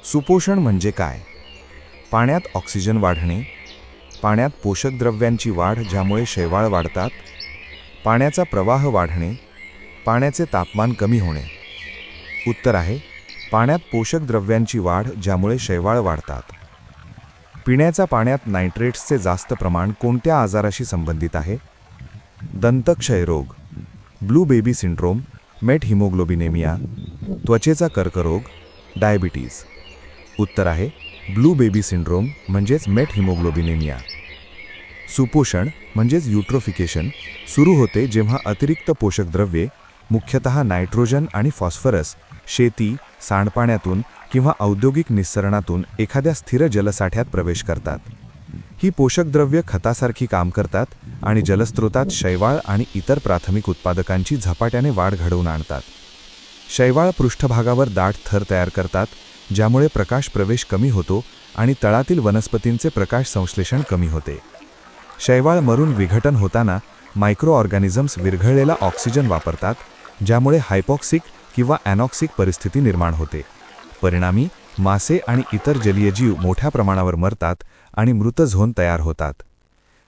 सुपोषण म्हणजे काय? पाण्यात ऑक्सिजन वाढणे, पाण्यात पोषक द्रव्यांची वाढ ज्यामुळे शैवाळ वाढतात, पाण्याचा प्रवाह वाढणे, पाण्याचे तापमान कमी होणे. उत्तर आहे पाण्यात पोषक द्रव्यांची वाढ ज्यामुळे शैवाळ वाढतात. पिण्याच्या पाण्यात नायट्रेट्सचे जास्त प्रमाण कोणत्या आजाराशी संबंधित आहे? दंतक्षयरोग, ब्लू बेबी सिंड्रोम, मेट हिमोग्लोबिनेमिया, त्वचेचा कर्करोग, डायबिटीज. उत्तर आहे ब्लू बेबी सिंड्रोम म्हणजेच मेट हिमोग्लोबिनेमिया. सुपोषण म्हणजेच युट्रोफिकेशन सुरू होते जेव्हा अतिरिक्त पोषक द्रव्ये, मुख्यतः नायट्रोजन आणि फॉस्फरस, शेती, सांडपाण्यातून किंवा औद्योगिक निस्सरणातून एखाद्या स्थिर जलसाठ्यात प्रवेश करतात. ही पोषक द्रव्ये खतासारखी काम करतात आणि जलस्रोतात शैवाळ आणि इतर प्राथमिक उत्पादकांची झपाट्याने वाढ घडवून आणतात. शैवाळ पृष्ठभागावर दाट थर तयार करतात, ज्यामुळे प्रकाश प्रवेश कमी होतो आणि तळातील वनस्पतींचे प्रकाश संश्लेषण कमी होते. शैवाळ मरून विघटन होताना मायक्रो ऑर्गॅनिझम्स विरघळलेला ऑक्सिजन वापरतात, ज्यामुळे हायपॉक्सिक किंवा ॲनॉक्सिक परिस्थिती निर्माण होते. परिणामी मासे आणि इतर जलीय जीव मोठ्या प्रमाणावर मरतात आणि मृत झोन तयार होतात.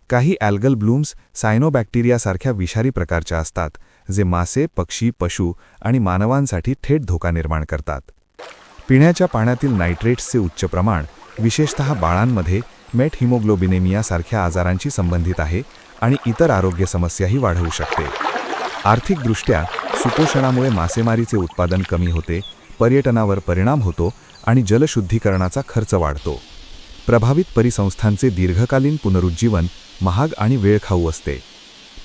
काही ॲल्गल ब्लूम्स सायनोबॅक्टेरियासारख्या विषारी प्रकारच्या असतात, जे मासे, पक्षी, पशु आणि मानवांसाठी थेट धोका निर्माण करतात. पिण्याच्या पाण्यातील नायट्रेट्सचे उच्च प्रमाण विशेषतः बाळांमध्ये मेट हिमोग्लोबिनेमियासारख्या आजारांशी संबंधित आहे आणि इतर आरोग्य समस्याही वाढवू शकते. आर्थिकदृष्ट्या सुपोषणामुळे मासेमारीचे उत्पादन कमी होते, पर्यटनावर परिणाम होतो आणि जलशुद्धीकरणाचा खर्च वाढतो. प्रभावित परिसंस्थांचे दीर्घकालीन पुनरुज्जीवन महाग आणि वेळखाऊ असते.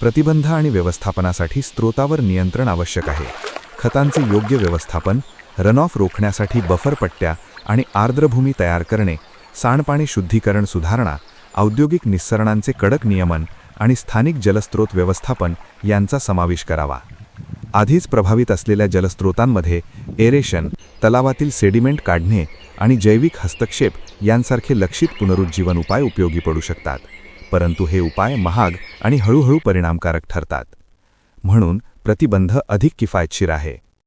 प्रतिबंध आणि व्यवस्थापनासाठी स्रोतावर नियंत्रण आवश्यक आहे. खतांचे योग्य व्यवस्थापन, रनऑफ रोखण्यासाठी बफर पट्ट्या आणि आर्द्रभूमी तयार करणे, सांडपाणी शुद्धीकरण सुधारणा, औद्योगिक निस्सरणांचे कडक नियमन आणि स्थानिक जलस्रोत व्यवस्थापन यांचा समावेश करावा. आधीच प्रभावित असलेल्या जलस्रोतांमध्ये एरेशन, तलावातील सेडिमेंट काढणे आणि जैविक हस्तक्षेप यांसारखे लक्षित पुनरुज्जीवन उपाय उपयोगी पडू शकतात, परंतु हे उपाय महाग आणि हळूहळू परिणामकारक ठरतात. म्हणून प्रतिबंध अधिक किफायतशीर आहे.